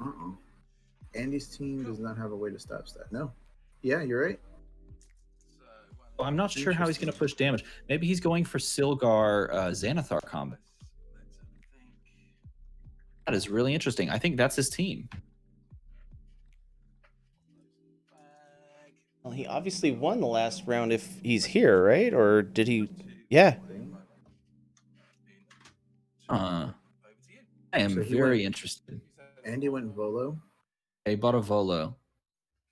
Uh-oh. Andy's team does not have a way to stop that. No. Yeah, you're right. Well, I'm not sure how he's going to push damage. Maybe he's going for Silgar Xanathar combo. That is really interesting. I think that's his team. Well, he obviously won the last round if he's here, right? Or did he? Yeah. I am very interested. Andy went Volo. He bought a Volo.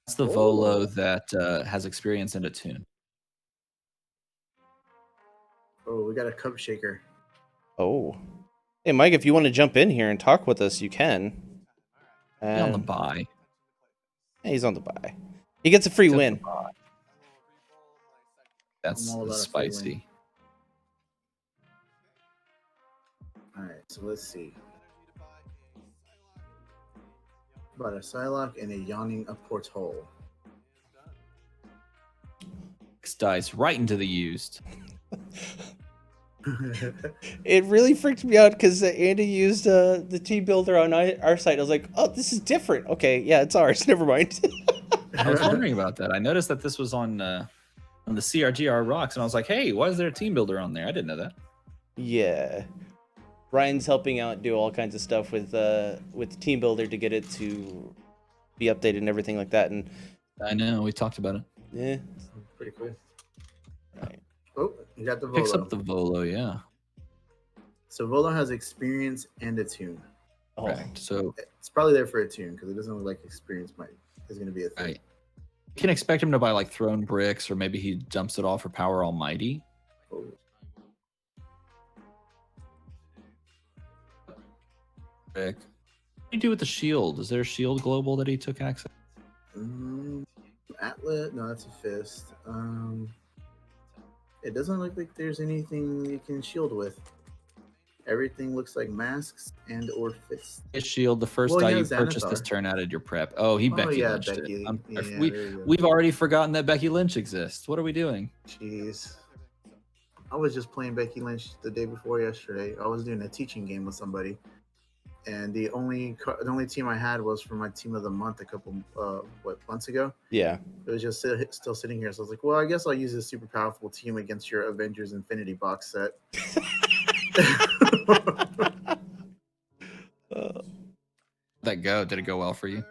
That's the Volo that has experience in attune. Oh, we got a cup shaker. Oh. Hey, Mike, if you want to jump in here and talk with us, you can. He's on the buy. Yeah, he's on the buy. He gets a free win. That's spicy. All right, so let's see. About a Psylocke and a Yawning a Porthole. 6 dice right into the used. It really freaked me out because Andy used the team builder on our site. I was like, oh, this is different. Okay, yeah, it's ours. Never mind. I was wondering about that. I noticed that this was on the CRGR Rocks, and I was like, hey, why is there a team builder on there? I didn't know that. Yeah. Ryan's helping out do all kinds of stuff with team builder to get it to be updated and everything like that. And I know, we talked about it. Yeah. Pretty cool. Right. Oh, you got the Volo. Picks up the Volo, yeah. So Volo has experience and attune. Oh. Right. So it's probably there for attune because it doesn't look like experience is going to be a thing. Right. You can expect him to buy like Throne Bricks, or maybe he dumps it off for Power Almighty. Oh. Brick. What do you do with the shield? Is there a shield global that he took access? Atlas? No, that's a fist. It doesn't look like there's anything you can shield with. Everything looks like masks and or fists. His shield, the first die you purchased this turn added your prep. Oh, he Becky Lynched it. We've already forgotten that Becky Lynch exists. What are we doing? Jeez. I was just playing Becky Lynch the day before yesterday. I was doing a teaching game with somebody. And the only team I had was for my team of the month a couple months ago. Yeah, it was just still sitting here. So I was like, well, I guess I'll use this super powerful team against your Avengers Infinity box set. That go? Did it go well for you?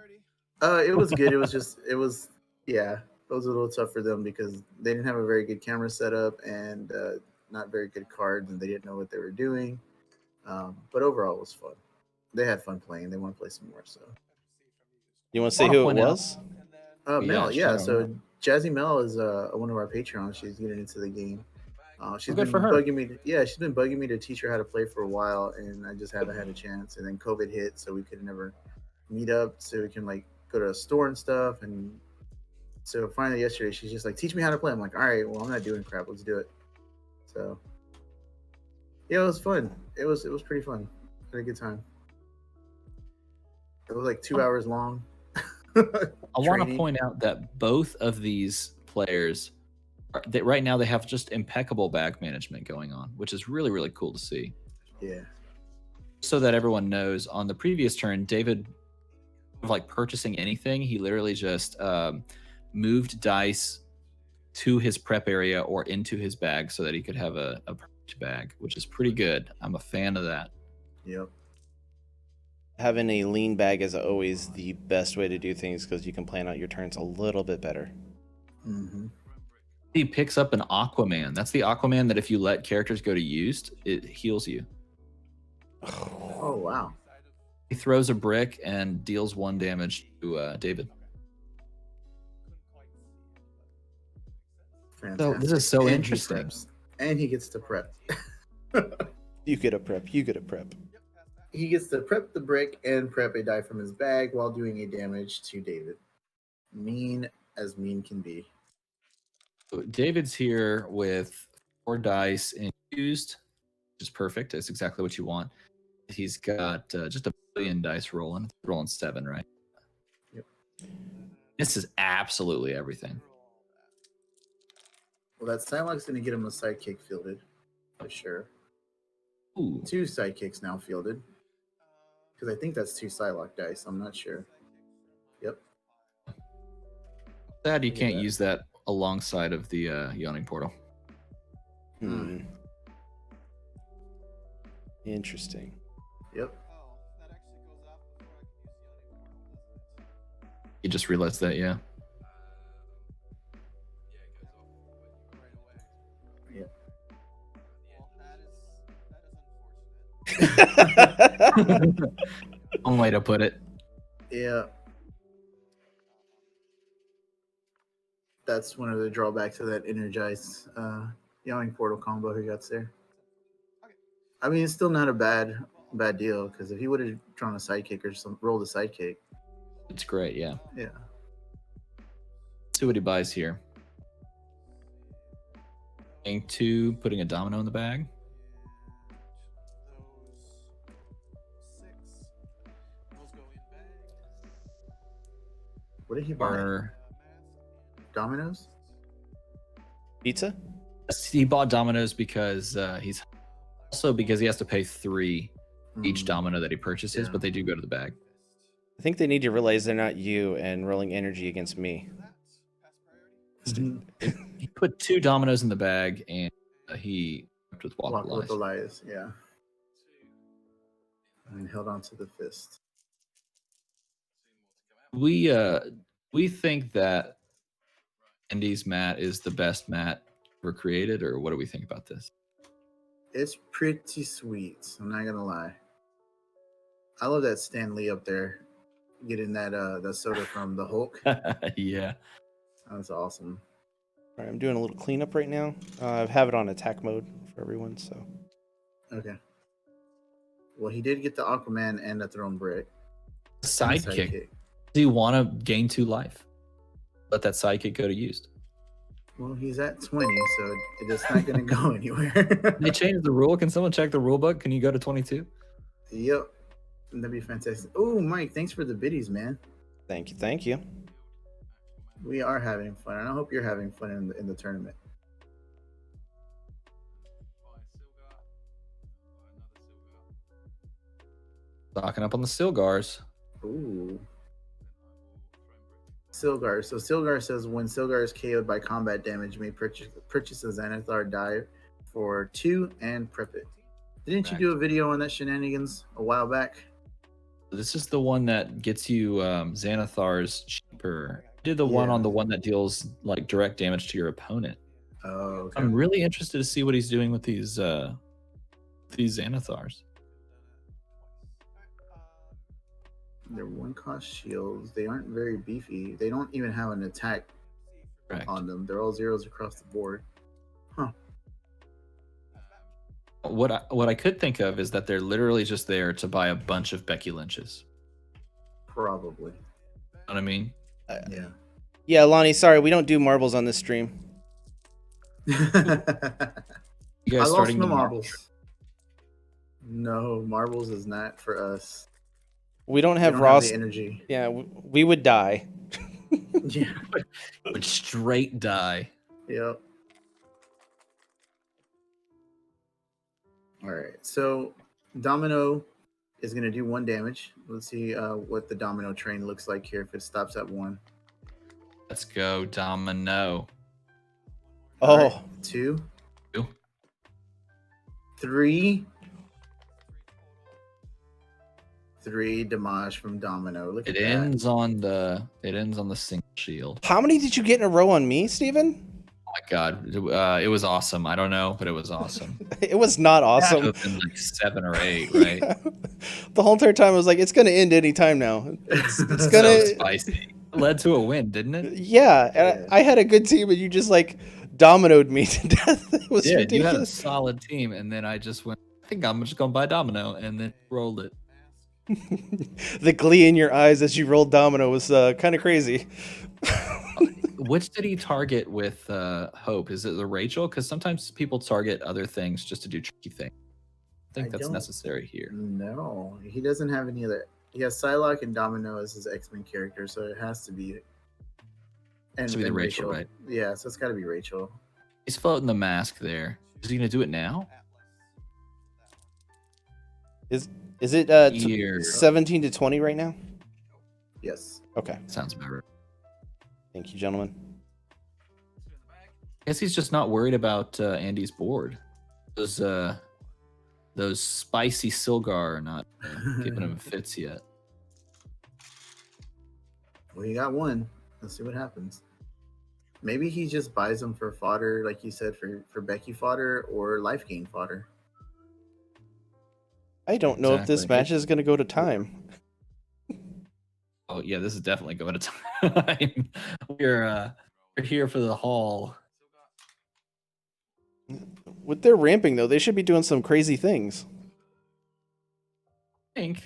It was good. It was it was a little tough for them because they didn't have a very good camera setup and not very good cards, and they didn't know what they were doing. But overall, it was fun. They had fun playing. They want to play some more. So, you want to say who it was? Mel. Yeah. So Jazzy Mel is one of our Patreons. She's getting into the game. She's been bugging me. She's been bugging me to teach her how to play for a while, and I just haven't had a chance. And then COVID hit, so we could never meet up, so we can like go to a store and stuff. And so finally yesterday, she's just like, "Teach me how to play." I'm like, "All right, well, I'm not doing crap. Let's do it." So yeah, it was fun. It was pretty fun. Had a good time. It was like 2 hours long. I want to point out that both of these players, right now, they have just impeccable bag management going on, which is really, really cool to see. Yeah. So that everyone knows, on the previous turn, David, like purchasing anything, he literally just moved dice to his prep area or into his bag so that he could have a bag, which is pretty good. I'm a fan of that. Yep. Having a lean bag is always the best way to do things because you can plan out your turns a little bit better. Mm-hmm. He picks up an Aquaman. That's the Aquaman that if you let characters go to used, it heals you. Oh, wow. He throws a brick and deals 1 damage to David. Fantastic. So this is so interesting. And he gets to prep. You get a prep. He gets to prep the brick and prep a die from his bag while doing a damage to David. Mean as mean can be. So David's here with 4 dice infused, which is perfect. That's exactly what you want. He's got just a billion dice rolling 7, right? Yep. This is absolutely everything. Well, that Psylocke's going to get him a sidekick fielded, for sure. Ooh. 2 sidekicks now fielded. Because I think that's 2 Psylocke dice. I'm not sure. Yep. Sad you can't use that alongside of the Yawning Portal. Interesting. Yep. You just realized that, yeah. One way to put it. Yeah. That's one of the drawbacks of that energized Yawning Portal combo he got there. I mean, it's still not a bad deal, because if he would have drawn a sidekick or rolled a sidekick, it's great. Yeah. Yeah. Let's see what he buys here. Paying 2, putting a domino in the bag. What did he buy? Dominoes? Pizza? He bought dominoes because he has to pay 3 each domino that he purchases, but they do go to the bag. I think they need to realize they're not you and rolling energy against me. He put 2 dominoes in the bag, and he walked with Elias, yeah. And held on to the fist. We think that Andy's mat is the best mat ever created, or what do we think about this? It's pretty sweet. I'm not gonna lie. I love that Stan Lee up there getting that soda from the Hulk. Yeah, that's awesome. All right, I'm doing a little cleanup right now. I have it on attack mode for everyone. So. Okay. Well, he did get the Aquaman and the Throne Brick. Sidekick. Do you want to gain 2 life? Let that sidekick go to used. Well, he's at 20, so it's not going to go anywhere. They changed the rule. Can someone check the rule book? Can you go to 22? Yep. That'd be fantastic. Oh, Mike, thanks for the biddies, man. Thank you. Thank you. We are having fun, and I hope you're having fun in the tournament. Stocking up on the Silgars. Ooh. Silgar. So Silgar says when Silgar is KO'd by combat damage, may purchase a Xanathar die for 2 and prep it. Didn't you do a video on that shenanigans a while back? This is the one that gets you Xanathars cheaper. I did the one on the one that deals like direct damage to your opponent. Oh, okay. I'm really interested to see what he's doing with these Xanathars. They're 1-cost shields. They aren't very beefy. They don't even have an attack on them. They're all zeros across the board. Huh. What I could think of is that they're literally just there to buy a bunch of Becky Lynches. Probably. You know what I mean? Yeah. Yeah, Lonnie, sorry, we don't do marbles on this stream. You guys starting the marbles? No, marbles is not for us. We don't have Ross the energy. Yeah, we would die. Yeah. Would straight die. Yep. All right. So Domino is going to do 1 damage. Let's see what the Domino train looks like here if it stops at 1. Let's go, Domino. Oh. Right. 2. 3. 3 damage from Domino. Look at that. It ends on the single shield. How many did you get in a row on me, Steven? Oh my god, it was awesome. I don't know, but it was awesome. It was not awesome. It been like 7 or 8, right? Yeah. The whole entire time I was like, it's gonna end any time now. It's gonna so spicy. It led to a win, didn't it? Yeah, and I had a good team, and you just like dominoed me to death. It was ridiculous. You had a solid team, and then I just went, I think I'm just gonna buy Domino, and then rolled it. The glee in your eyes as you rolled Domino was kind of crazy. Which did he target with Hope? Is it the Rachel? Because sometimes people target other things just to do tricky things. I think that's necessary here. No, he doesn't have any other. He has Psylocke and Domino as his X-Men character, so it has to be. And to be the Rachel, right? Yeah, so it's got to be Rachel. He's floating the mask there. Is he gonna do it now? Is Is it 17 to 20 right now? Yes. Okay. Sounds about right. Thank you, gentlemen. I guess he's just not worried about Andy's board. Those spicy Silgar are not giving him fits yet. Well, you got one. Let's see what happens. Maybe he just buys them for fodder, like you said, for Becky fodder or life gain fodder. I don't know if this match is going to go to time. Oh yeah, this is definitely going to time. We're here for the haul. With their ramping though, they should be doing some crazy things. I think.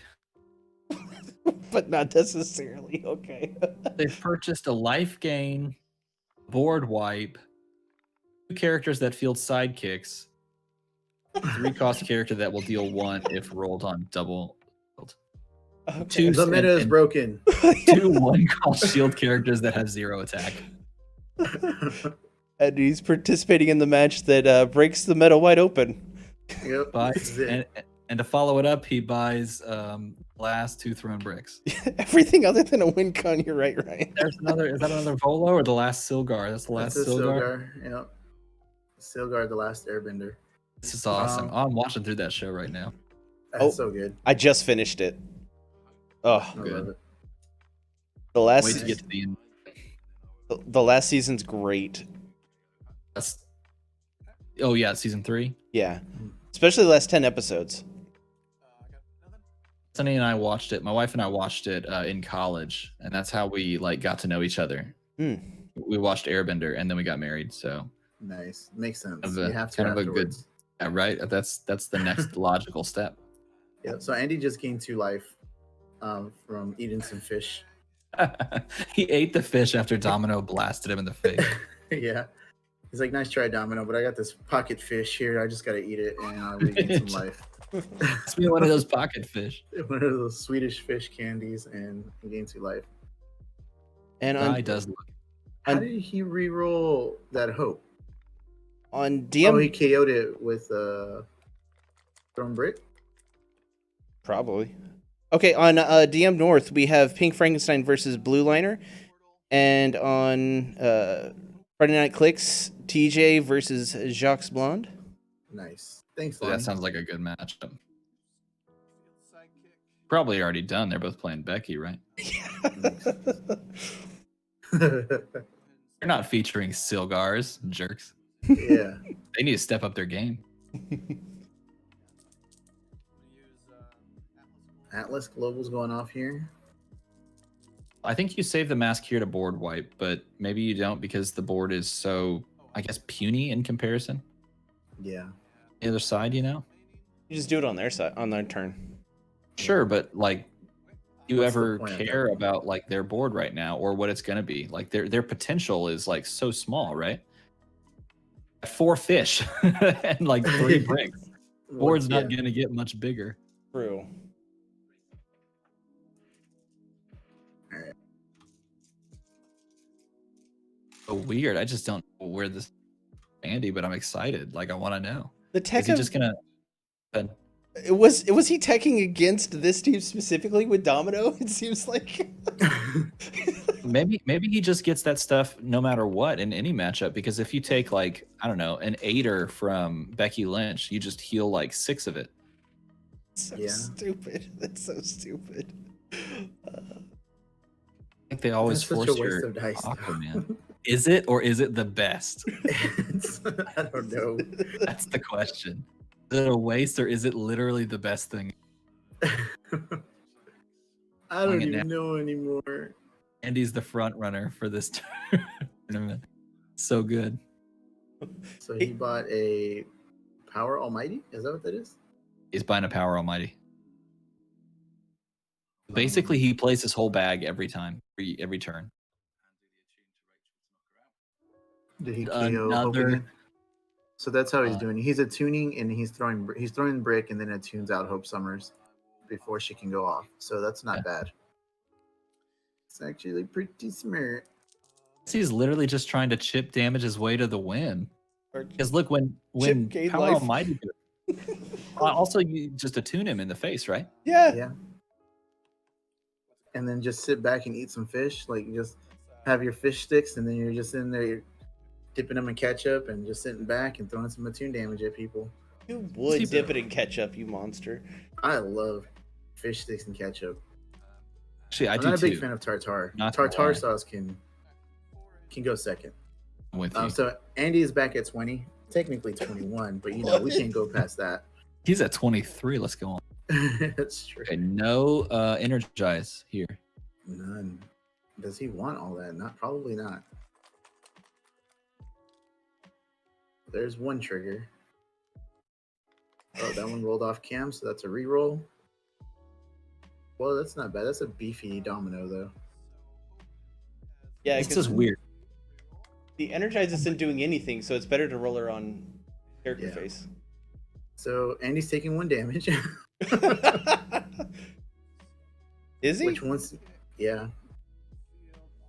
But not necessarily. Okay. They've purchased a life gain, board wipe, 2 characters that field sidekicks, 3-cost character that will deal 1 if rolled on double. Okay. The meta is broken. 2 1-cost shield characters that have 0 attack. And he's participating in the match that breaks the meta wide open. Yep. And to follow it up, he buys last 2 thrown bricks. Everything other than a win con, you're right, Ryan. There's another. Is that another Volo or the last Silgar? That's the last Silgar. Yep. Silgar, the last Airbender. This is awesome. I'm watching through that show right now. That's so good. I just finished it. Oh, good. The last. Wait to get to the end. The last season's great. Oh yeah, season 3. Yeah, especially the last 10 episodes. Sunny and I watched it. My wife and I watched it in college, and that's how we got to know each other. We watched Airbender, and then we got married. So nice, makes sense. You have to kind of a good, right? That's the next logical step. Yeah. So Andy just gained 2 life from eating some fish. He ate the fish after Domino blasted him in the face. Yeah. He's like, nice try, Domino, but I got this pocket fish here. I just got to eat it, and I'll regain some life. It's me one of those pocket fish. One of those Swedish fish candies, and gain 2 life. And Guy does look. How did he reroll that hope? On DM? Oh, he KO'd it with thrown brick? Probably. Okay, on DM North, we have Pink Frankenstein versus Blue Liner. And on Friday Night Clicks, TJ versus Jacques Blonde. Nice. Thanks, That sounds like a good matchup. Probably already done. They're both playing Becky, right? They're not featuring Silgars, jerks. Yeah. They need to step up their game. Atlas Global's going off here. I think you save the mask here to board wipe, but maybe you don't because the board is so, I guess, puny in comparison. Yeah. The other side, you know? You just do it on their side, on their turn. Sure, but you ever care about their board right now or what it's going to be? Their potential is so small, right? 4 fish and 3 bricks. Board's not going to get much bigger. True. So weird. I just don't know where this Andy, but I'm excited. I want to know. The tech is he just gonna? Was he teching against this team specifically with Domino? It seems like maybe he just gets that stuff no matter what in any matchup. Because if you take I don't know, an 8er from Becky Lynch, you just heal 6 of it. Stupid. That's so stupid. I think they always force your Aquaman. Is it or is it the best? I don't know. That's the question. Is it a waste or is it literally the best thing? I don't even know anymore. Andy's the front runner for this tournament. So good. So he bought a Power Almighty? Is that what that is? He's buying a Power Almighty. Basically, he plays his whole bag every time, every turn. Did he KO another? So that's how he's doing. He's attuning and he's throwing brick and then attunes out Hope Summers before she can go off. So that's not bad. It's actually pretty smart. He's literally just trying to chip damage his way to the win. Because look, when Chip Power life. Almighty Also, you just attune him in the face, right? Yeah. And then just sit back and eat some fish. Like, you just have your fish sticks, and then you're just in there, you're dipping them in ketchup and just sitting back and throwing some attune damage at people. You would dip it in ketchup, you monster. I love fish sticks and ketchup. Actually, I'm not a big fan of tartar. Tartar sauce can go second. I'm with you. So Andy is back at 20, technically 21, but we can't go past that. He's at 23. Let's go on. That's true. Okay, no energize here. None. Does he want all that? Probably not. There's one trigger. Oh, that one rolled off cam, so that's a reroll. Well, that's not bad. That's a beefy domino, though. Yeah, it's just weird. The energize isn't doing anything, so it's better to roll her on character face. So Andy's taking 1 damage. Is he? Which one's? Yeah.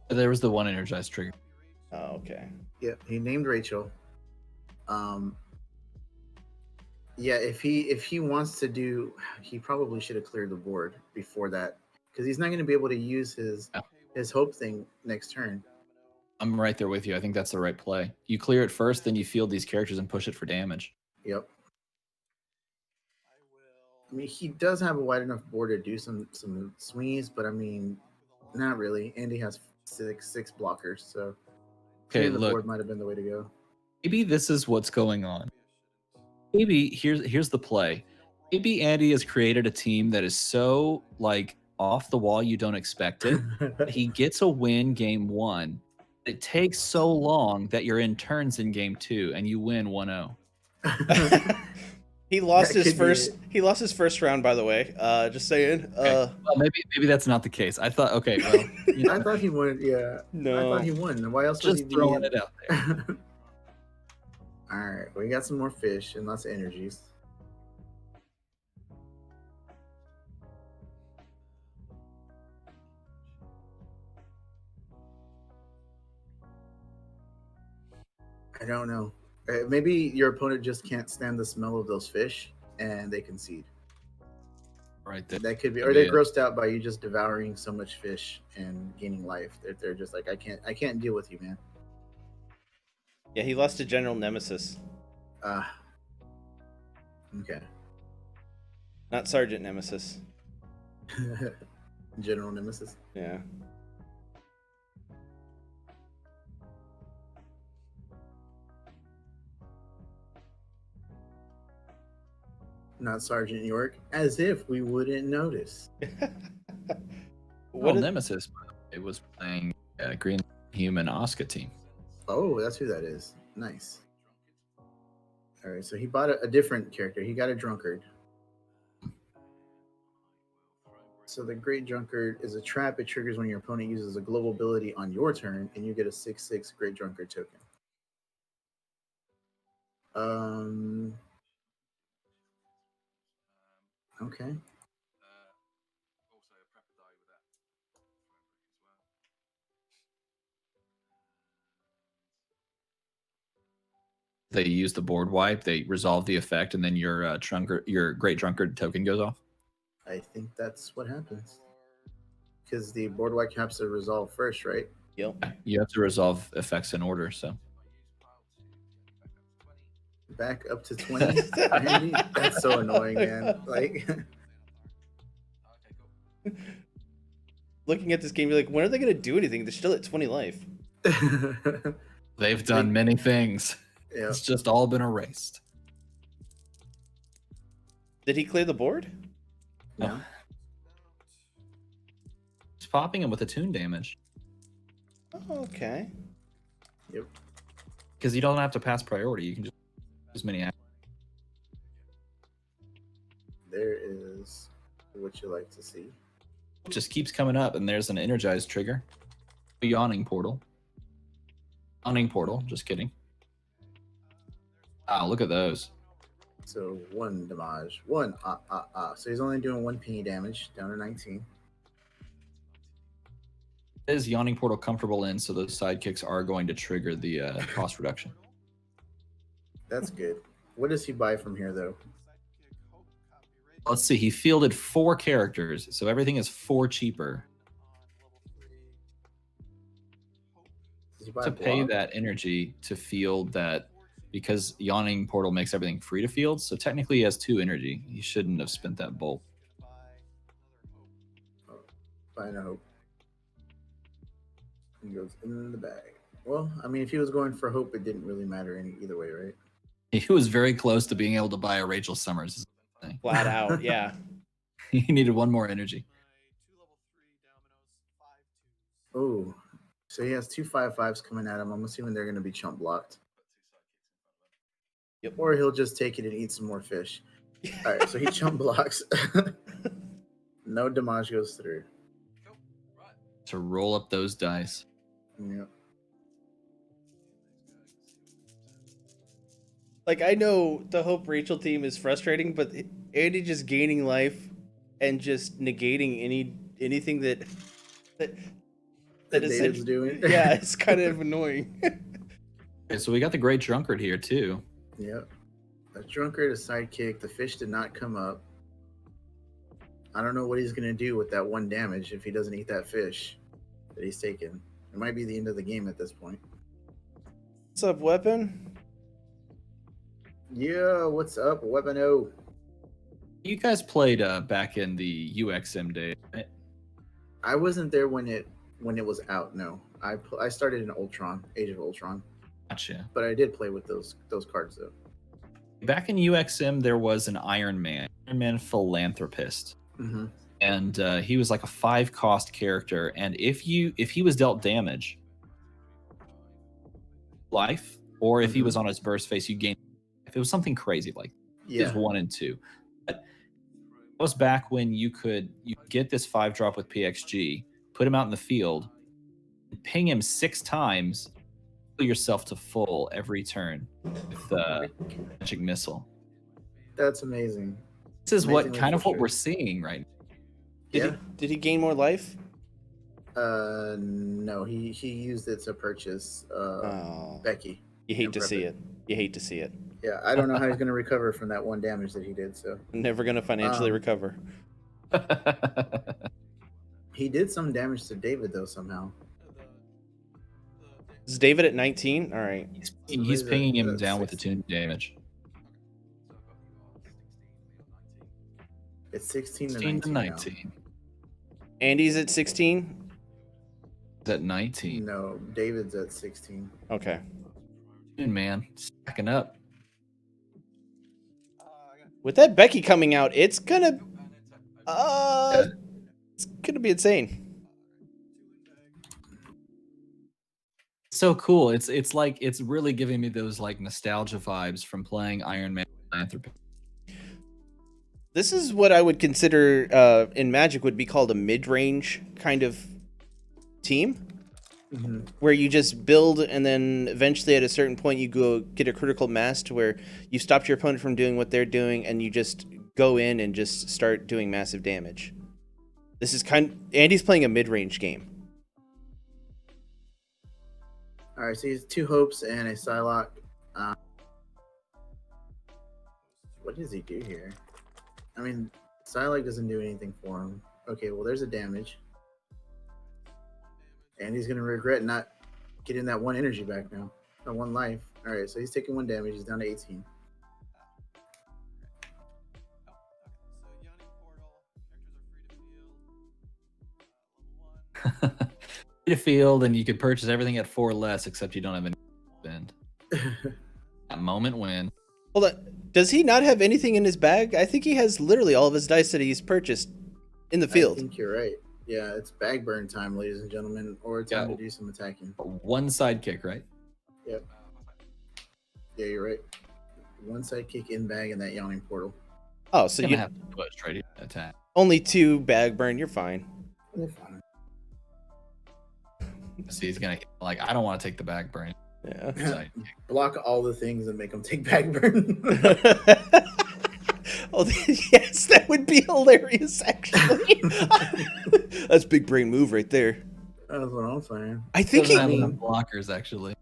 There was the one energized trigger. Oh, okay. Yeah, he named Rachel. Yeah, if he wants to do, he probably should have cleared the board before that, because he's not going to be able to use his hope thing next turn. I'm right there with you. I think that's the right play. You clear it first, then you field these characters and push it for damage. Yep. I mean, he does have a wide enough board to do some swings, but I mean, not really. Andy has six blockers, so okay, the board might have been the way to go. Maybe this is what's going on. Maybe here's the play. Maybe Andy has created a team that is so like off the wall you don't expect it. He gets a win game 1. It takes so long that you're in turns in game 2 and you win 1-0. He lost his first. He lost his first round, by the way. Just saying. Okay. Well, maybe that's not the case. I thought. Okay. Well, I thought he won. Yeah. No. I thought he won. Why else? Just throwing it out there. All right. We got some more fish and lots of energies. I don't know. Maybe your opponent just can't stand the smell of those fish and they concede. Right. That could be, or they're grossed out by you just devouring so much fish and gaining life. They're just like, I can't deal with you, man. Yeah, he lost to General Nemesis. Okay. Not Sergeant Nemesis. General Nemesis. Yeah. Not Sergeant York, as if we wouldn't notice. Nemesis, it was playing Green Human Oscar team. Oh, that's who that is. Nice. All right, so he bought a different character. He got a drunkard. So the Great Drunkard is a trap. It triggers when your opponent uses a global ability on your turn, and you get a 6/6 Great Drunkard token. Okay. They use the board wipe, they resolve the effect, and then your Great Drunkard token goes off. I think that's what happens. Because the board wipe has to resolve first, right? Yep. You have to resolve effects in order, so. Back up to 20. Andy? That's so annoying, man. Like, looking at this game, you're like, when are they going to do anything? They're still at 20 life. They've done many things. Yeah. It's just all been erased. Did he clear the board? No. He's popping him with attune damage. Oh, okay. Yep. Because you don't have to pass priority. You can just use many actions. There is what you like to see. It just keeps coming up, and there's an energized trigger. A yawning portal. Yawning portal, just kidding. Wow, look at those. So 1 damage. 1. So he's only doing 1 penny damage, down to 19. Is Yawning Portal comfortable in, so those sidekicks are going to trigger the cost reduction. That's good. What does he buy from here, though? Let's see. He fielded 4 characters, so everything is 4 cheaper. To pay that energy to field that, because Yawning Portal makes everything free to field, so technically he has 2 energy. He shouldn't have spent that bolt. Find a hope. He goes in the bag. Well, I mean, if he was going for hope, it didn't really matter either way, right? He was very close to being able to buy a Rachel Summers. Flat out, yeah. He needed 1 more energy. Oh, so he has 2 5/5s coming at him. I'm assuming they're going to be chump blocked. Yep. Or he'll just take it and eat some more fish. All right, so he chump blocks. No damage goes through. To roll up those dice. Yeah. Like, I know the Hope Rachel team is frustrating, but Andy just gaining life and just negating anything that David's doing. Yeah, it's kind of annoying. Okay, so we got the Great Drunkard here too. Yep. A drunkard, a sidekick. The fish did not come up. I don't know what he's gonna do with that 1 damage if he doesn't eat that fish that he's taken. It might be the end of the game at this point. What's up, Weapon? Yeah, what's up, Weapon O? You guys played back in the UXM day, right? I wasn't there when it was out. No, I started in Ultron, Age of Ultron. Gotcha. But I did play with those cards though. Back in UXM, there was an Iron Man philanthropist, and he was like a 5-cost character. And if he was dealt damage, life, or if he was on his burst face, you gain. If it was something crazy like it was 1 and 2, but it was back when you get this 5-drop with PXG, put him out in the field, ping him 6 times, pull yourself to full every turn with the magic missile. That's amazing. This is what we're seeing right now. Did he gain more life? No, he used it to purchase Becky. You hate to see it. You hate to see it. Yeah, I don't know how he's going to recover from that 1 damage that he did. So never going to financially recover. He did some damage to David though somehow. Is David at 19? All right. He's pinging him down with the 2 damage. It's 16 to 19. Andy's at 16? Is at 19. No, David's at 16. Okay. Good man, stacking up. With that Becky coming out, it's gonna be insane. So cool. It's like it's really giving me those like nostalgia vibes from playing Iron Man Philanthropy. This is what I would consider in Magic would be called a mid-range kind of team. Where you just build and then eventually at a certain point you go get a critical mass to where you stopped your opponent from doing what they're doing and you just go in and just start doing massive damage. This is Andy's playing a mid-range game. All right, so he's 2 hopes and a Psylocke. What does he do here? I mean, Psylocke doesn't do anything for him. Okay, well, there's a damage. And he's going to regret not getting that 1 energy back now. That 1 life. All right, so he's taking 1 damage. He's down to 18. Free to field, and you could purchase everything at 4 less, except you don't have any spend. That moment when. Hold on. Does he not have anything in his bag? I think he has literally all of his dice that he's purchased in the field. I think you're right. Yeah, it's bag burn time, ladies and gentlemen, or time to do some attacking. 1 sidekick, right? Yep. Yeah, you're right. 1 sidekick in bag in that Yawning Portal. Oh, so you have to push right to attack. Only 2 bag burn. You're fine. You're fine. See, he's gonna like. I don't want to take the bag burn. Yeah. Block all the things and make them take bag burn. Oh, yes, that would be hilarious, actually. That's big brain move right there. That's what I'm saying. I think he doesn't have enough blockers, actually.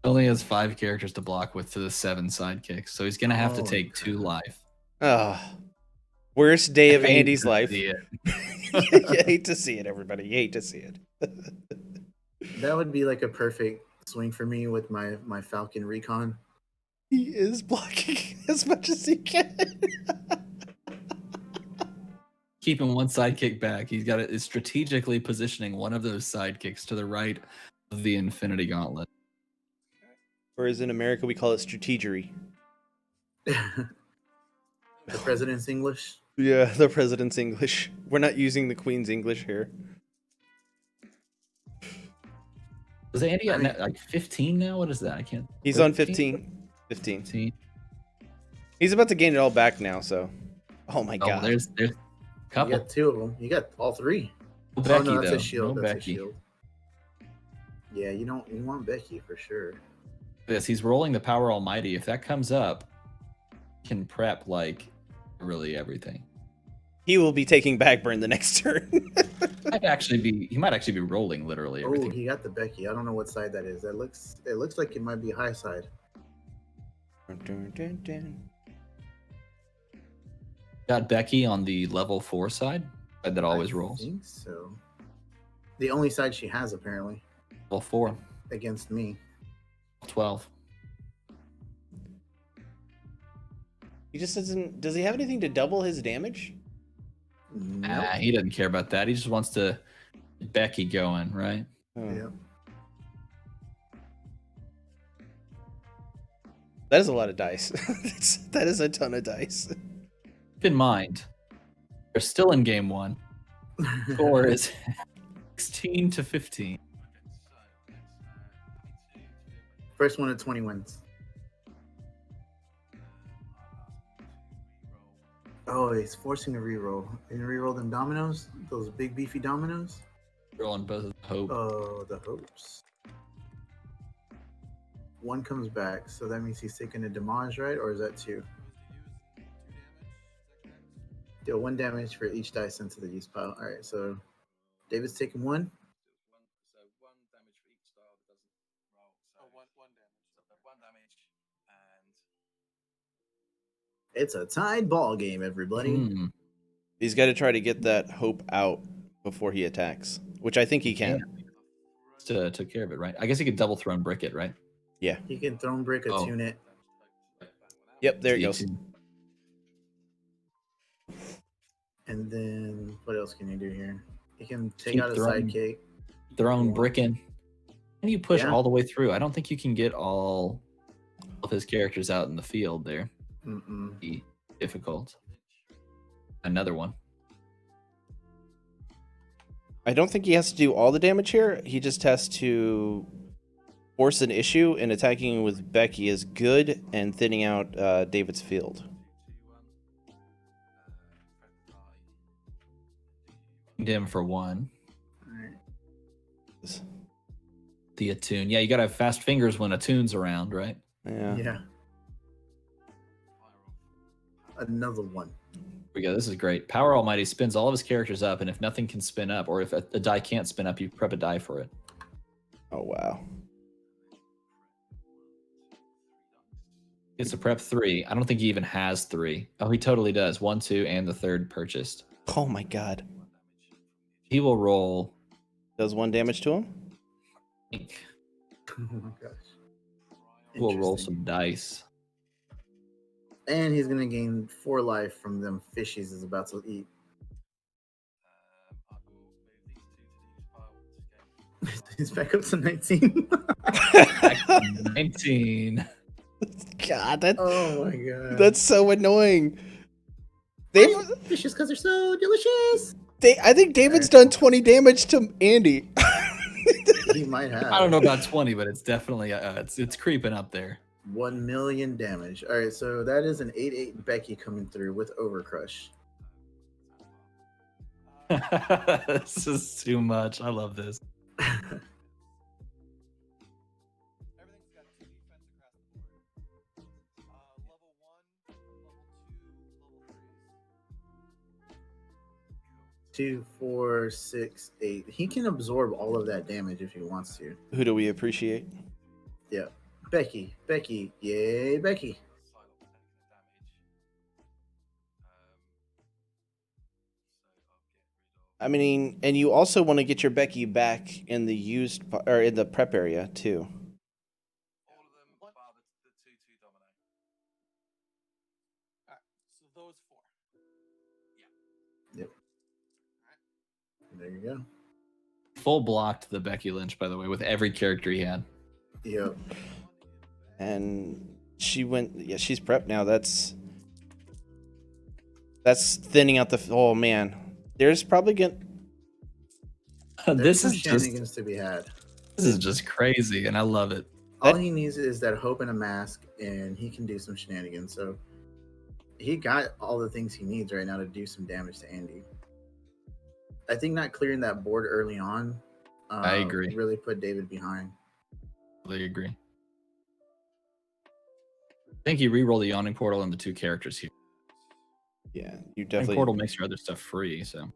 Only has 5 characters to block with to the 7 sidekicks, so he's gonna have to take 2 life. Worst day of Andy's life. You hate to see it, everybody. You hate to see it. That would be like a perfect swing for me with my Falcon Recon. He is blocking as much as he can. Keeping one sidekick back. He's got it strategically positioning one of those sidekicks to the right of the Infinity Gauntlet. Or as in America, we call it strategery. The president's English? Yeah, the president's English. We're not using the queen's English here. Is Andy at like 15 now? What is that? I can't. He's 13? on 15. 15. 15. He's about to gain it all back now, so. Oh my god. There's a couple. You got 2 of them. You got all 3. Becky, no, that's though. a shield. No that's Becky. a shield. Yeah, you want Becky for sure. Yes, he's rolling the Power Almighty. If that comes up, he can prep like really everything. He will be taking Backburn the next turn. He might actually be rolling literally everything. Oh, he got the Becky. I don't know what side that is. It looks like it might be high side. Got Becky on the level 4 side that always rolls. I think so. The only side she has apparently. Level 4 against me. 12. He just doesn't. Does he have anything to double his damage? Nope. Nah, he doesn't care about that. He just wants to get Becky going, right? Oh. Yep. That is a lot of dice. That is a ton of dice. Keep in mind, they're still in game 1. Score is 16 to 15. First one at 20 wins. Oh, he's forcing a reroll. And reroll them dominoes? Those big beefy dominoes? Rolling both of the hope. Oh, the hopes. 1 comes back, so that means he's taking a damage, right? Or is that 2? Deal 1 damage for each dice into the use pile. All right, so David's taking 1. So 1 damage for each style that doesn't roll. So one damage. So 1 damage, and it's a tied ball game, everybody. He's got to try to get that hope out before he attacks, which I think he can. Yeah. Took care of it, right? I guess he could double throne brick it, right? Yeah. He can throne brick a tune it. Yep, there it goes. And then what else can you do here? He can take out a sidekick. Throne bricking. And you push all the way through. I don't think you can get all of his characters out in the field there. Be difficult. Another one. I don't think he has to do all the damage here. He just has to force an issue, and attacking with Becky is good, and thinning out David's field. Dim for 1. Right. The attune. Yeah, you gotta have fast fingers when attune's around, right? Yeah. Another one. Here we go. This is great. Power Almighty spins all of his characters up, and if nothing can spin up, or if a die can't spin up, you prep a die for it. Oh, wow. It's a prep 3. I don't think he even has 3. Oh, he totally does. 1, 2, and the 3rd purchased. Oh my god. He will roll. Does 1 damage to him? Oh my gosh. He will roll some dice. And he's gonna gain 4 life from them fishies he's about to eat. I will move these 2 to the use pile. He's back up to 19. 19. God, oh my god. That's so annoying. Fishes because they're so delicious. I think David's done 20 damage to Andy. He might have. I don't know about 20, but it's definitely it's creeping up there. 1 million damage. All right, so that is an 8/8 Becky coming through with Overcrush. This is too much. I love this. Everything's got 2 defense across the board. Level 1, level 2, level 3s. 2, 4, 6, 8. He can absorb all of that damage if he wants to. Who do we appreciate? Yeah. Becky. Yay, Becky. I mean, and you also want to get your Becky back in the used or in the prep area too. All of them bar the 2/2 domino. Alright, so those 4. Yep. There you go. Full blocked the Becky Lynch, by the way, with every character he had. Yep. And she went. Yeah, she's prepped now. That's thinning out the. Oh man, there's probably gonna. This some is shenanigans to be had. This is just crazy, and I love it. All he needs is that hope and a mask, and he can do some shenanigans. So he got all the things he needs right now to do some damage to Andy. I think not clearing that board early on, I agree. really put David behind. I agree. I think you re-roll the Yawning Portal and the 2 characters here. Yeah, you definitely. Portal makes your other stuff free, so.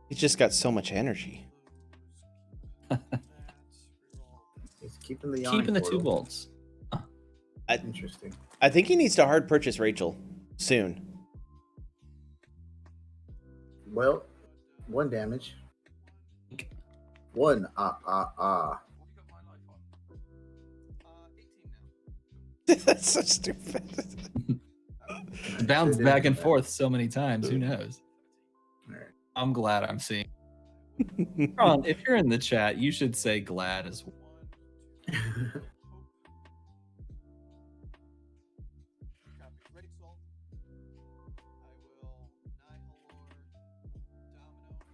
He's just got so much energy. He's keeping the Yawning Keeping the Portal. 2 bolts. Interesting. I think he needs to hard purchase Rachel soon. Well, 1 damage. 1 What do you got my life on? 18 now. That's so stupid. Bounced back and forth so many times. Who knows? All right. I'm glad I'm seeing. Ron, if you're in the chat, you should say glad as well. Copy Rachel. I will Domino.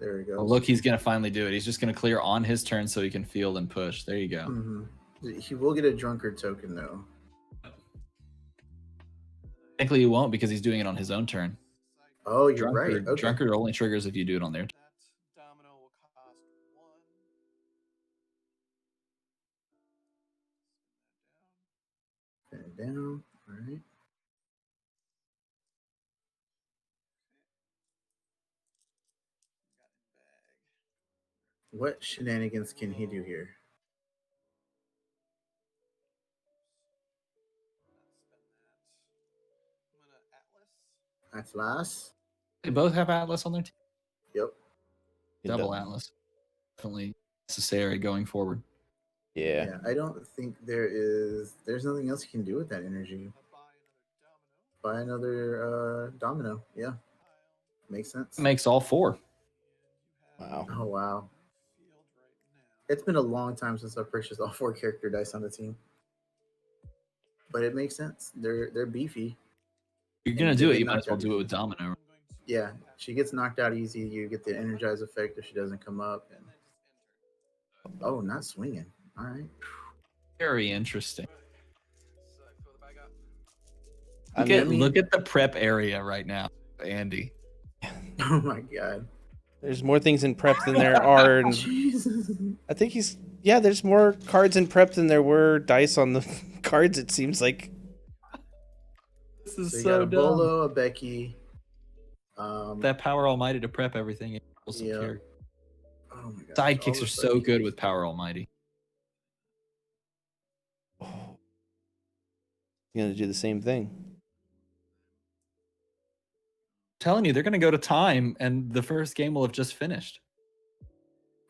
There we go. Oh, look, he's going to finally do it. He's just going to clear on his turn so he can field and push. There you go. Mm-hmm. He will get a drunkard token, though. Technically, he won't because he's doing it on his own turn. Oh, you're Drunkard, right. Okay. Drunkard only triggers if you do it on their turn. That domino will cost 1. Pin it down. All right. What shenanigans can he do here? Atlas. They both have Atlas on their team. Yep. Double Atlas. Definitely necessary going forward. Yeah. I don't think there's nothing else you can do with that energy. Buy another domino. Yeah. Makes sense. Makes all 4. Wow. Oh wow. It's been a long time since I've purchased all 4 character dice on the team. But it makes sense. They're beefy. You're going to do it, you might as well do it with Domino. Yeah. She gets knocked out easy. You get the energize effect if she doesn't come up. And... Oh, not swinging. All right. Very interesting. So fill the bag up. Look at the prep area right now, Andy. Oh my god. There's more things in prep than there are. In, Jesus. I think there's more cards in prep than there were dice on the cards, it seems like. This is So you so got a dumb. Bolo, a Becky. That Power Almighty to prep everything. Yeah. Oh my god. Sidekicks are so good with Power Almighty. You're gonna do the same thing. Telling you, they're going to go to time, and the first game will have just finished.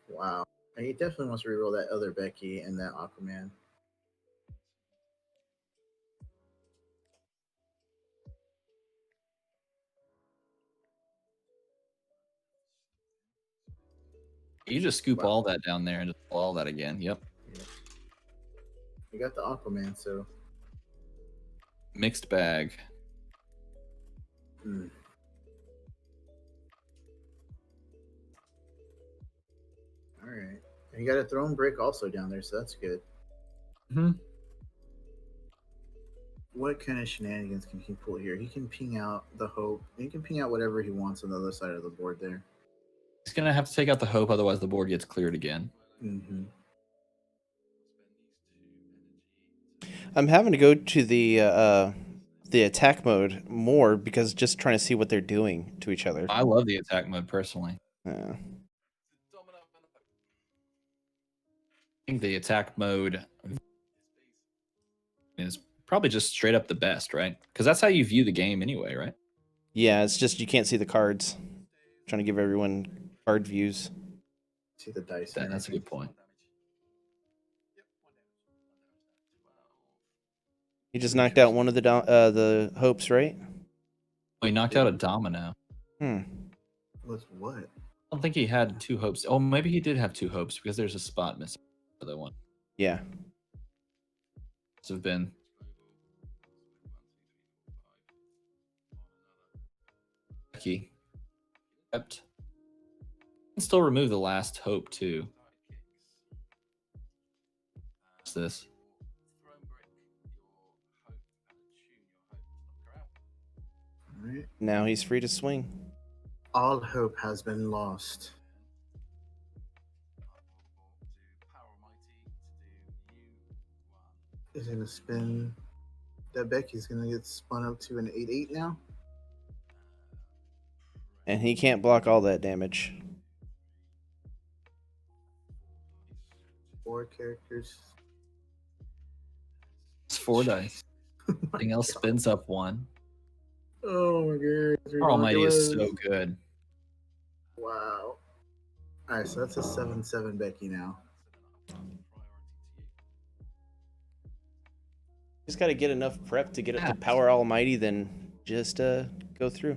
Wow. He definitely wants to reroll that other Becky and that Aquaman. You just scoop all that down there and just pull all that again. Yep. Yeah. You got the Aquaman, so. Mixed bag. Hmm. All right. And you got a throne brick also down there, so that's good. Mm-hmm. What kind of shenanigans can he pull here? He can ping out the hope. He can ping out whatever he wants on the other side of the board there. He's going to have to take out the hope, otherwise the board gets cleared again. Mm-hmm. I'm having to go to the attack mode more because just trying to see what they're doing to each other. I love the attack mode personally. Yeah. I think the attack mode is probably just straight up the best, right? Because that's how you view the game anyway, right? Yeah, it's just you can't see the cards. Trying to give everyone card views. See the dice. That's a good point. He just knocked out one of the hopes, right? Oh, he knocked out a domino. With what? I don't think he had 2 hopes. Oh, maybe he did have 2 hopes because there's a spot missing for the one. Yeah. Must have been. Key. Kept. Can still remove the last hope too. What's this? All right. Now he's free to swing. All hope has been lost. Is gonna spin. That Becky's gonna get spun up to an 8/8 now. And he can't block all that damage. 4 characters. It's 4 dice. Everything else spins up 1. Oh my god. Power Almighty is so good. Wow. Alright, so that's a 7/7 Becky now. Just got to get enough prep to get it to Power Almighty, then just go through.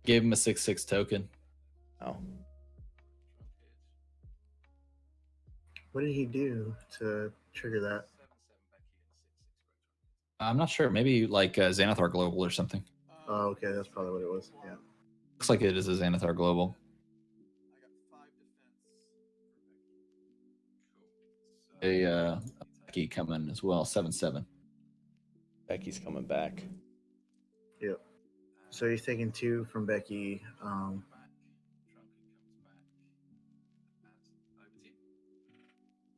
Gave him a 6/6 token. Oh. What did he do to trigger that? I'm not sure. Maybe like Xanathar Global or something. Oh, okay, that's probably what it was. Yeah. Looks like it is a Xanathar Global. A Becky coming as well, 7/7. Becky's coming back. Yep. So he's taking 2 from Becky.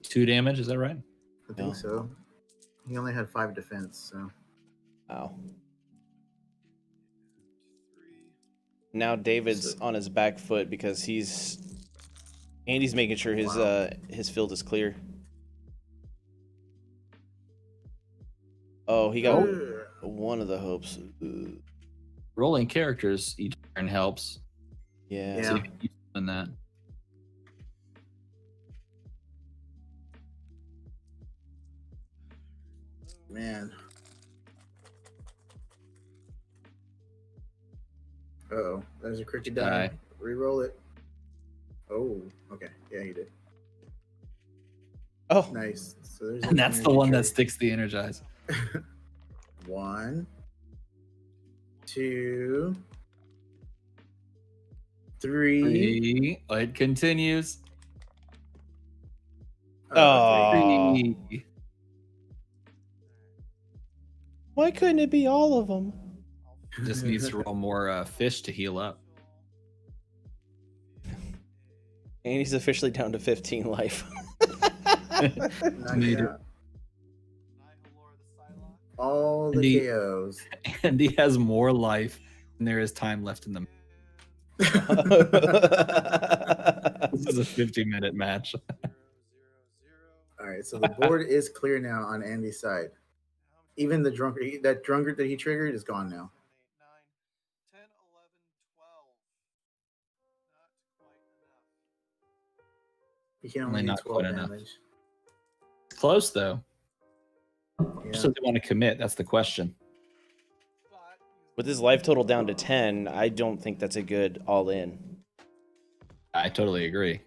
2 damage, is that right? I think so. He only had 5 defense, so. Wow. Now David's on his back foot because Andy's making sure his field is clear. Oh, he got one of the hopes. Rolling characters each turn helps. Yeah. So you can keep doing that. Man. Uh-oh. There's a cricket die. Reroll it. Oh, okay. Yeah, he did. Oh. Nice. So there's And that's the one that sticks the energize. 1, 2, 3. It continues. Oh. 3. Why couldn't it be all of them? Just needs to roll more fish to heal up. Andy's officially down to 15 life. Need it. All the KOs. And he has more life than there is time left in them. This is a 50-minute match. All right, so the board is clear now on Andy's side. Even the drunkard, that drunkard that he triggered is gone now. 10, 11, 12. Not quite enough. He can only do 12 damage. It's close though. Yeah. So they want to commit. That's the question. With his life total down to 10, I don't think that's a good all-in. I totally agree.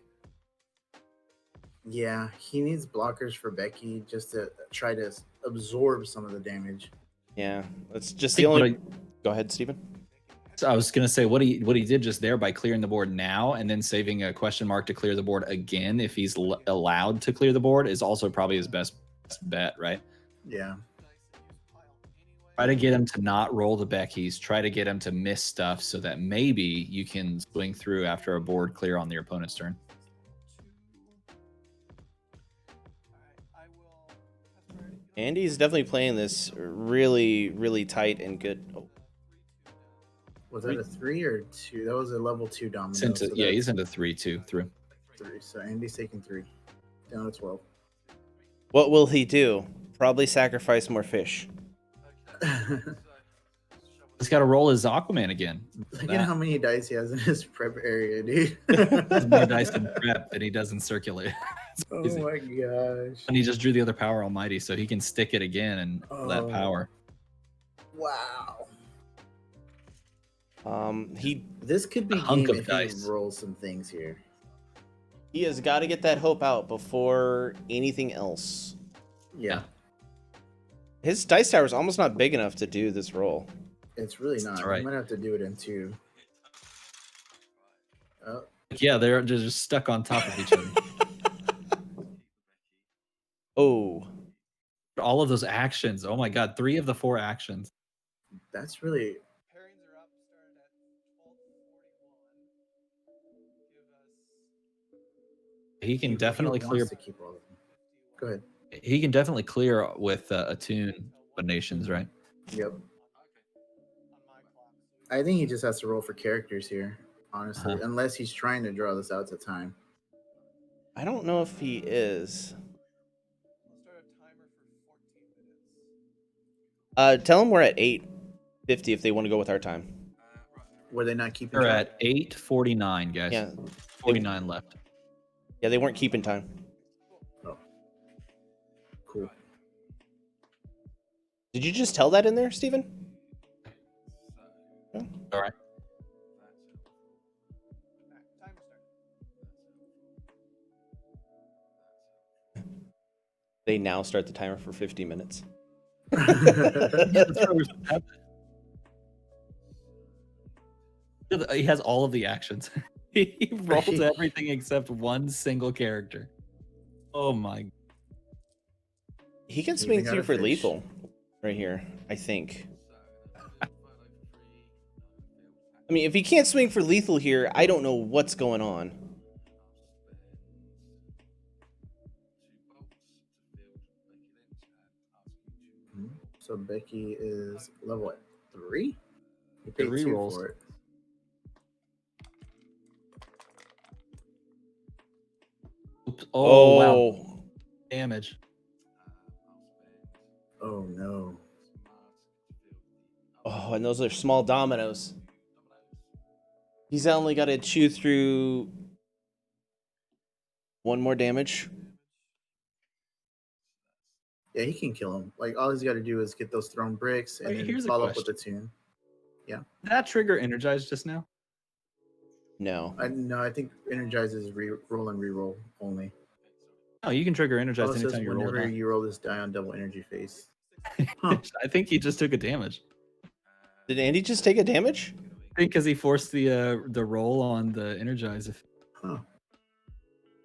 Yeah, he needs blockers for Becky just to try to absorb some of the damage. Yeah, that's just the only. Go ahead, Steven. So I was gonna say what he did just there by clearing the board now and then saving a question mark to clear the board again if he's allowed to clear the board is also probably his best bet, right? Yeah. Try to get him to not roll the Beckies. Try to get him to miss stuff so that maybe you can swing through after a board clear on your opponent's turn. Andy's definitely playing this really, really tight and good. Oh. Was that a 3 or 2? That was a level 2 domino. He's into 3-2 through. 3. So Andy's taking 3. Down to 12. What will he do? Probably sacrifice more fish. He's got to roll his Aquaman again. Look at how many dice he has in his prep area, dude. There's more dice in prep than he does in circulate. Oh my gosh. And he just drew the other power almighty, so he can stick it again and that power. Wow. This could be game if he rolls some things here. He has got to get that hope out before anything else. Yeah. His dice tower is almost not big enough to do this roll. It's really not. Right. I might have to do it in 2. Oh. Yeah, they're just stuck on top of each other. Oh. All of those actions. Oh my god, 3 of the 4 actions. That's really... Pairings are up, started at 12:41. He can definitely clear... to keep all of them. Go ahead. He can definitely clear with attune combinations, right? Yep. I think he just has to roll for characters here, honestly, unless he's trying to draw this out to time. I don't know if he is. I'll start a timer for 14 minutes. Tell him we're at 8:50 if they want to go with our time. Were they not keeping? We're at 8:49, guys. Yeah, 49 left. Yeah, they weren't keeping time. Oh, cool. Did you just tell that in there, Steven? All right. Timer start. They now start the timer for 50 minutes. Yeah, that's what we're happening. He has all of the actions. He rolled everything except one single character. Oh my. He can swing through for lethal right here, I think. I mean, if he can't swing for lethal here, I don't know what's going on. So Becky is level what, 3? He paid 3 2 rolls for it. Oops. Oh, wow. Damage. Oh no. Oh, and those are small dominoes. He's only got to chew through 1 more damage. Yeah, he can kill him. Like, all he's got to do is get those thrown bricks and then follow up with the tune. Yeah. Did that trigger energized just now? No. I think energize is roll and reroll only. Oh, you can trigger energized anytime you roll it. Whenever you roll this die on double energy face. Huh. I think he just took a damage. Did Andy just take a damage? I think because he forced the roll on the energize. Huh.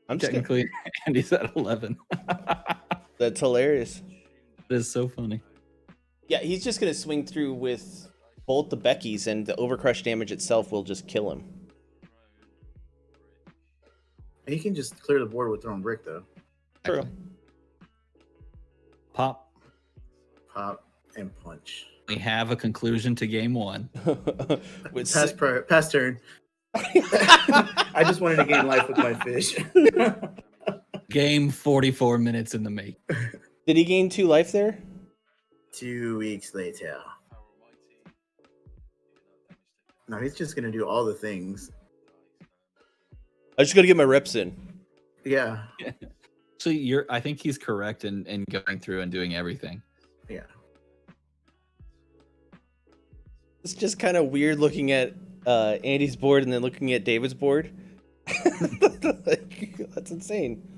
I'm just technically Andy's at 11. That's hilarious. It is so funny. Yeah, he's just gonna swing through with both the Beckys, and the overcrush damage itself will just kill him. He can just clear the board with throwing brick, though. True. Pop. Pop and punch. We have a conclusion to game 1. Pass turn. I just wanted to gain life with my fish. Game 44 minutes in the make. Did he gain 2 life there? 2 weeks later. No, he's just gonna do all the things. I just gotta get my reps in. Yeah. So I think he's correct in going through and doing everything. Yeah. It's just kind of weird looking at Andy's board and then looking at David's board. That's insane.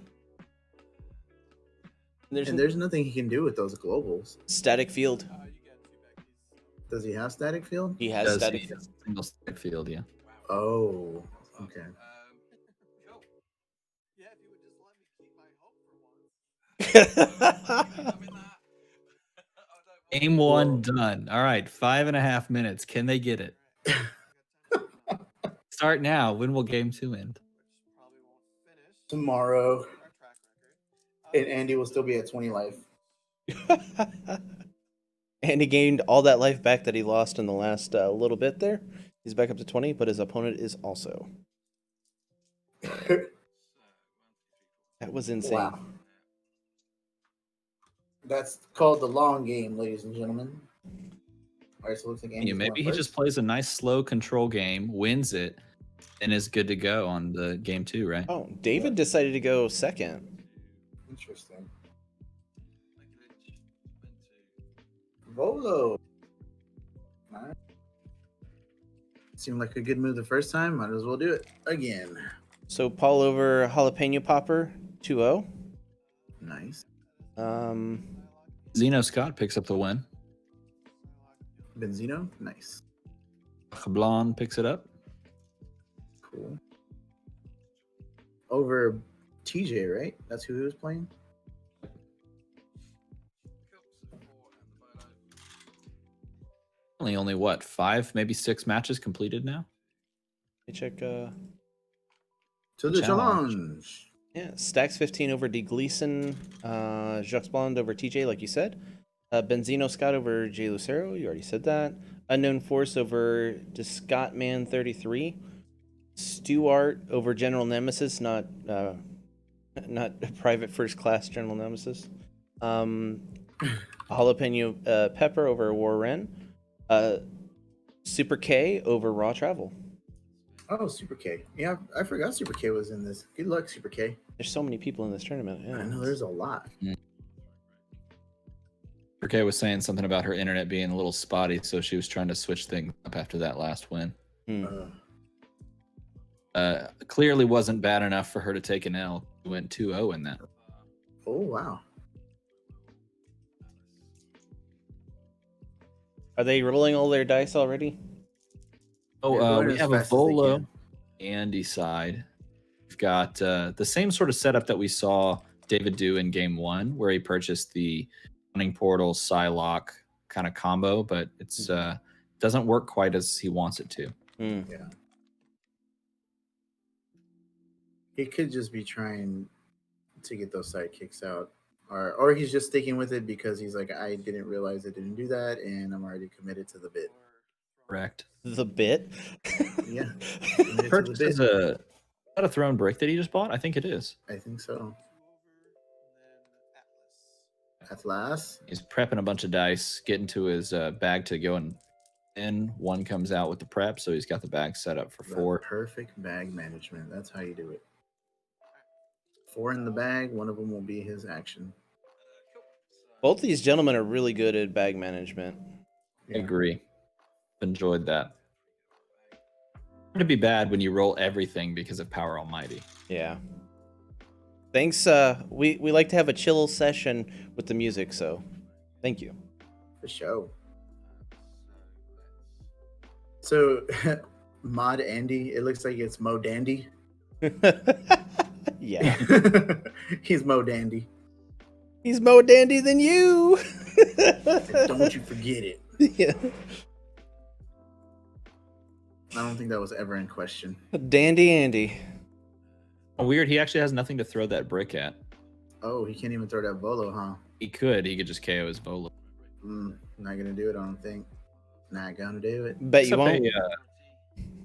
There's nothing he can do with those globals. Static field. Does he have static field? He has static field. Single static field, yeah. Oh, okay. Yeah, if you would just let me keep my hope for once. Game 1 done. All right, 5.5 minutes. Can they get it? Start now. When will game 2 end? Tomorrow. And Andy will still be at 20 life. And he gained all that life back that he lost in the last little bit there. He's back up to 20, but his opponent is also. That was insane. Wow. That's called the long game, ladies and gentlemen. All right, so it looks like Andy's Maybe going he first. just plays a nice slow control game, wins it, and is good to go on the game 2, right? Oh, David decided to go second. Interesting. Make a ledge. Into Volo. All right. Seemed like a good move the first time. Might as well do it again. So Paul over Jalapeno Popper 2-0. Nice. Zeno Scott picks up the win. Benzino. Nice. Blonde picks it up. Cool. Over TJ, right? That's who he was playing? Only what, 5, maybe 6 matches completed now? Let me check. To the challenge. Yeah, Stacks 15 over D Gleason. Jux Blonde over TJ, like you said. Benzino Scott over J Lucero. You already said that. Unknown Force over Scotman 33. Stuart over General Nemesis, not Private First Class General Nemesis. Jalapeno Pepper over War Ren. Super K over Raw Travel. Oh, Super K. Yeah, I forgot Super K was in this. Good luck, Super K. There's so many people in this tournament. Yeah. I know there's a lot. Kay was saying something about her internet being a little spotty, so she was trying to switch things up after that last win. Clearly wasn't bad enough for her to take an L. Went 2-0 in that. Oh, wow. Are they rolling all their dice already? Oh, we have a Volo Andy side. We've got the same sort of setup that we saw David do in game 1, where he purchased the Hunting Portal Psylocke kind of combo, but it's doesn't work quite as he wants it to. Yeah. He could just be trying to get those sidekicks out. Or he's just sticking with it because he's like, I didn't realize I didn't do that, and I'm already committed to the bit. Correct. The bit? Yeah. Purchase is a throne brick that he just bought? I think it is. I think so. Atlas. He's prepping a bunch of dice, getting to his bag to go and one comes out with the prep, so he's got the bag set up for 4. Perfect bag management. That's how you do it. 4 in the bag. One of them will be his action. Both these gentlemen are really good at bag management. I agree. Enjoyed that. Hard to be bad when you roll everything because of Power Almighty. Yeah. Thanks. We like to have a chill session with the music, so thank you. For sure. So, MoDAndy, it looks like it's MoDandy. Yeah. He's MoDandy. He's more dandy than you. Don't you forget it. Yeah. I don't think that was ever in question. Dandy Andy. Oh, weird. He actually has nothing to throw that brick at. Oh, he can't even throw that Volo, huh? He could just KO his Volo. Not gonna do it, I don't think. Not gonna do it. Bet you won't.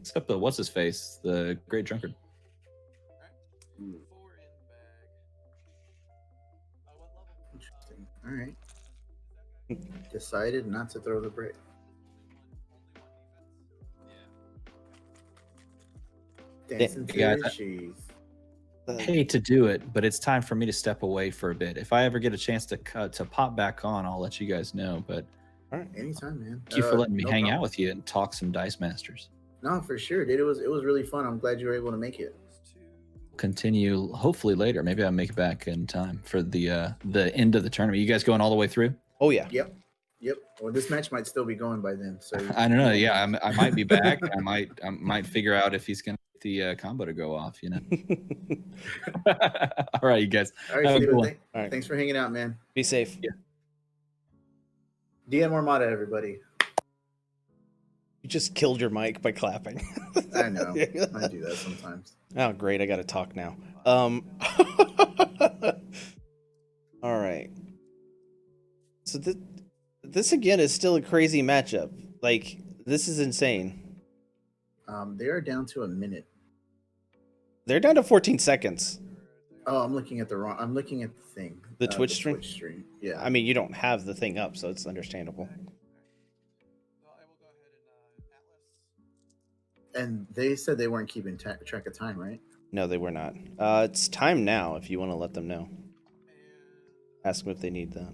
Except the what's his face, the Great Drunkard. Interesting. All right. Decided not to throw the brick. Dancing to guys, the cheese. I hate to do it, but it's time for me to step away for a bit. If I ever get a chance to pop back on, I'll let you guys know. But all right, anytime, man. Thank you for letting me hang out with you and talk some Dice Masters. No, for sure, dude. It was really fun. I'm glad you were able to make it. Continue hopefully later. Maybe I'll make it back in time for the end of the tournament. You guys going all the way through? Oh yeah. Yep. Well, this match might still be going by then. So I don't know. Yeah, I might be back. I might figure out if he's gonna get the combo to go off. You know. All right, you guys. All right, Steven, All right. Thanks for hanging out, man. Be safe. Yeah. DM Armada, everybody. You just killed your mic by clapping. I know. I do that sometimes. Oh, great. I got to talk now. All right. So this again is still a crazy matchup. Like, this is insane. They are down to a minute. They're down to 14 seconds. Oh, I'm looking at the thing. The Twitch stream? Twitch stream. Yeah. I mean, you don't have the thing up, so it's understandable. And they said they weren't keeping track of time, right? No, they were not. It's time now if you want to let them know. Ask them if they need that.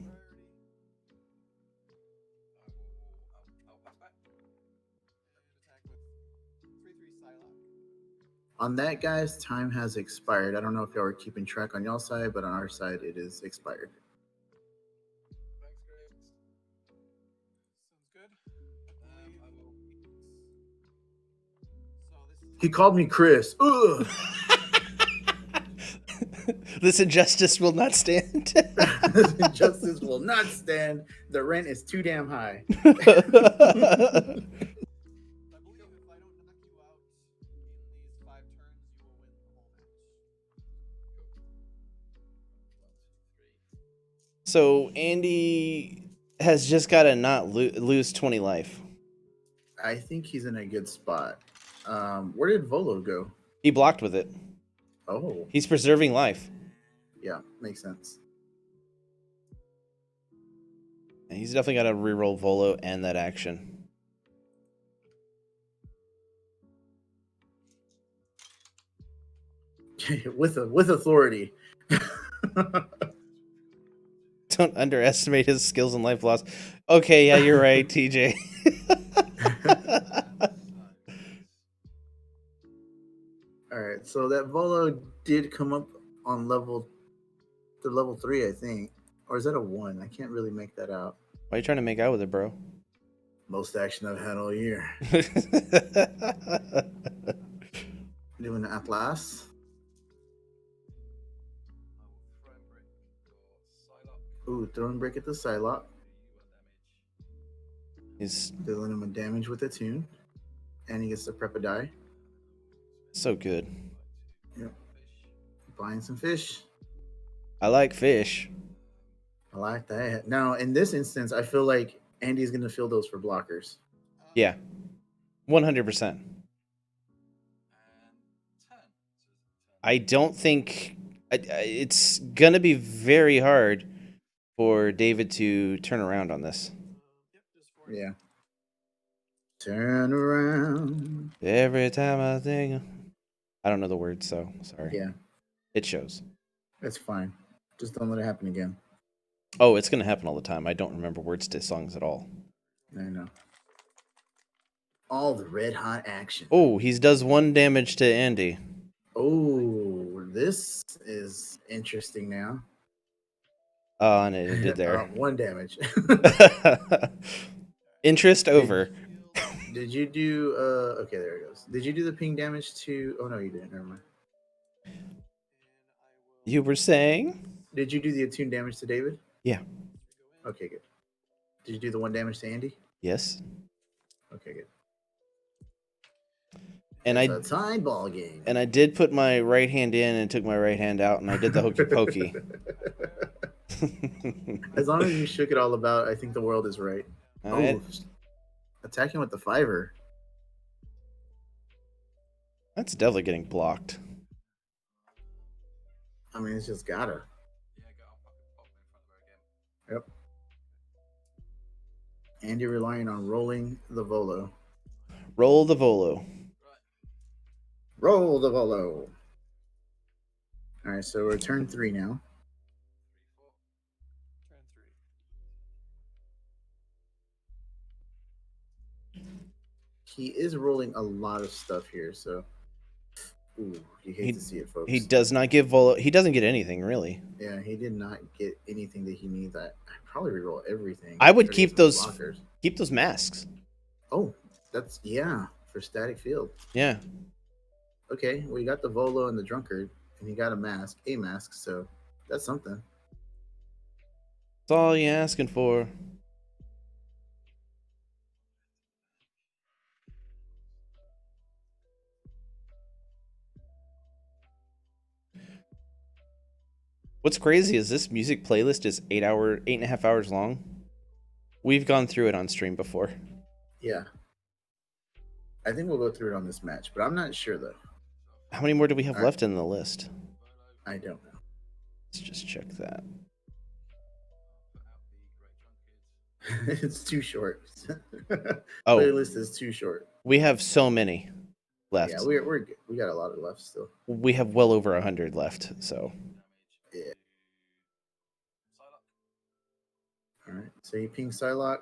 I'll pass back. Attack with 3/3 Psylocke. On that, guys, time has expired. I don't know if y'all are keeping track on y'all side, but on our side, it is expired. Thanks, Chris. Sounds good. I believe. I will. So this is He called me Chris. Ugh. This injustice will not stand. This injustice will not stand. The rent is too damn high. I believe if I don't knock you out in these 5 turns, you will win the whole match. So Andy has just got to not lose 20 life. I think he's in a good spot. Where did Volo go? He blocked with it. Oh, He's preserving life. yeah, makes sense. And he's definitely got to reroll Volo and that action. with authority. Don't underestimate his skills in life loss. Okay, yeah, you're right, TJ. All right, so that Volo did come up on level 3, I think, or is that a 1? I can't really make that out. Why are you trying to make out with it, bro? Most action I've had all year. Doing the Atlas. Ooh, throwing break at the Psylocke. He's Dealing him a damage with a tune. And he gets to prep a die. so good. Yep. Buying some fish. I like fish. I like that. Now, in this instance, I feel like Andy's going to fill those for blockers. Yeah. 100%. I don't think it's going to be very hard for David to turn around on this. Yep, just for Yeah. Turn around. Every time I think. I don't know the words, so sorry. Yeah, It shows. that's fine. Just don't let it happen again. Oh, it's going to happen all the time. I don't remember words to songs at all. I know. All the red hot action. Oh, he does 1 damage to Andy. Oh, this is interesting now. Oh, and it did there. 1 damage. Interest over. Did you do okay, there it goes. Did you do the ping damage to oh no you didn't, never mind. You were saying? Did you do the attune damage to David? Yeah. Okay, good. Did you do the 1 damage to Andy? Yes. Okay, good. And It's a tie ball game. And I did put my right hand in and took my right hand out, and I did the hokey pokey. As long as you shook it all about, I think the world is right. Oh, attacking with the 5-er. That's definitely getting blocked. I mean, it's just gotta. Yep. Andy relying on rolling the Volo. Roll the Volo. Roll the Volo. All right, so we're turn 3 now. turn 3. He is rolling a lot of stuff here, so ooh, you hate to see it, folks. He does not give Volo. He doesn't get anything really. Yeah, he did not get anything that he needs. I probably reroll everything. I would keep those blockers. Keep those masks. Oh, that's for static field. Yeah. Okay, well you got the Volo and the Drunkard, and he got a mask, so that's something. That's all you're asking for. What's crazy is this music playlist is 8.5 hours long. We've gone through it on stream before. Yeah. I think we'll go through it on this match, but I'm not sure though. How many more do we have left in the list? I don't know. Let's just check that. It's too short. Oh. Playlist is too short. We have so many. left. Yeah, we're good. We got a lot of left still. We have well over 100 left. So Yeah. All right. So he pings Psylocke.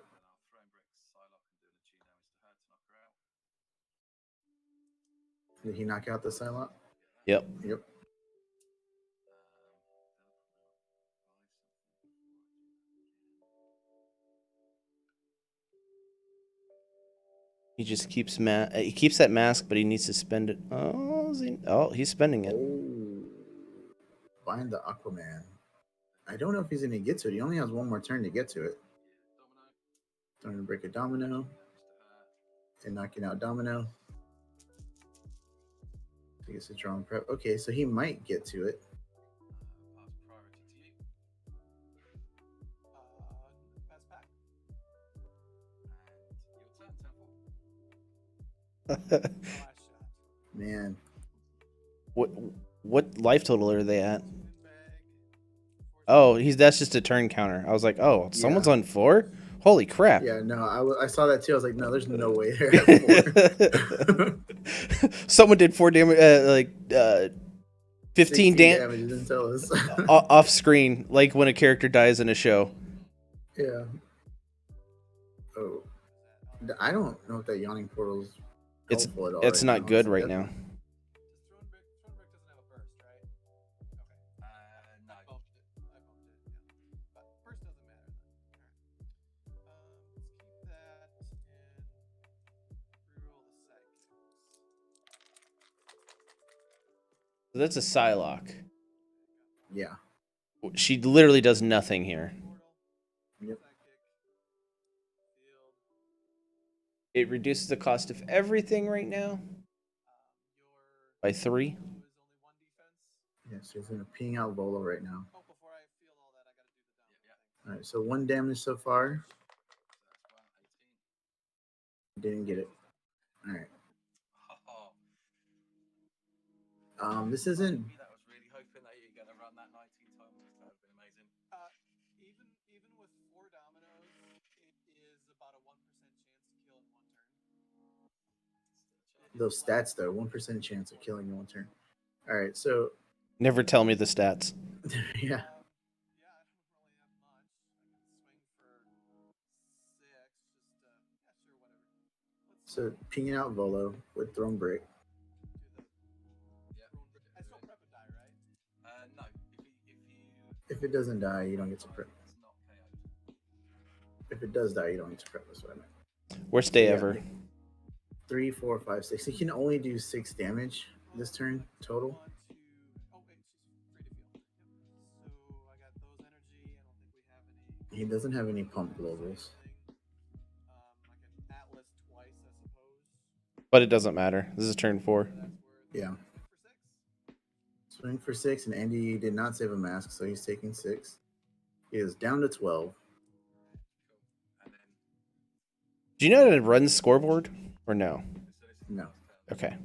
Did he knock out the Psylocke? Yep. Yep. He just keeps he keeps that mask, but he needs to spend it. Oh, he's spending it. Oh, find the Aquaman. I don't know if he's gonna get to it. He only has one more turn to get to it. Trying to break a domino and knocking out domino. I guess it's drawn prep. Okay, so he might get to it. Man, what life total are they at? Oh, that's just a turn counter. I was like, oh, someone's on 4. Holy crap! Yeah, no, I saw that too. I was like, no, there's no way they're at 4. Someone did 4 damage, 15 damage. Didn't tell us. Off screen, like when a character dies in a show. Yeah. Oh, I don't know if that yawning portal's helpful at all. It's not good right now. So that's a Psylocke. Yeah. She literally does nothing here. Yep. It reduces the cost of everything right now by 3. Yeah, so he's gonna ping out Volo right now. All right, so 1 damage so far. Didn't get it. All right. This isn't. That was really hoping that you're going to run that 19 times. That would have been amazing. Even with 4 dominoes, it is about a 1% chance to kill in 1 turn. Those stats though, 1% chance of killing in 1 turn. All right, so. Never tell me the stats. Yeah. So pinging out Volo with Throne Break. No. If it doesn't die, you don't get to prep. If it does die, you don't get to prep. That's what I meant. Worst day ever. 3, 4, 5, 6. He can only do 6 damage this turn total. He doesn't have any pump globals. But it doesn't matter. This is turn 4. Yeah. Swing for 6, and Andy did not save a mask, so he's taking 6. He is down to 12. Do you know how to run the scoreboard or no? No. Okay.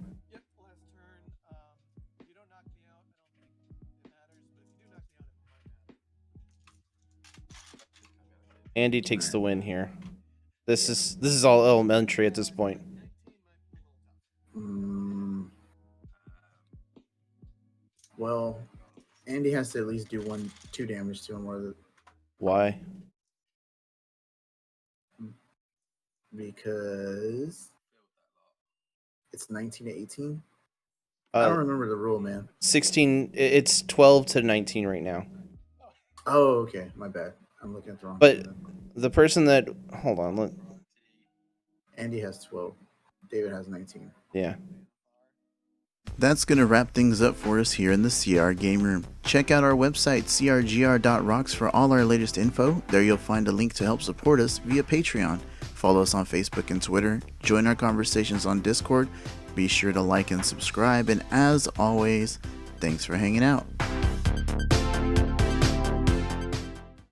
Andy takes the win here. This is all elementary at this point. Well, Andy has to at least do 2 damage to him. Why? Because it's 19 to 18. I don't remember the rule, man. 16. It's 12 to 19 right now. Oh, okay. My bad. I'm looking at the wrong. But the person that hold on, look. Andy has 12. David has 19. Yeah. That's going to wrap things up for us here in the CR Game Room. Check out our website, crgr.rocks, for all our latest info. There you'll find a link to help support us via Patreon. Follow us on Facebook and Twitter. Join our conversations on Discord. Be sure to like and subscribe. And as always, thanks for hanging out.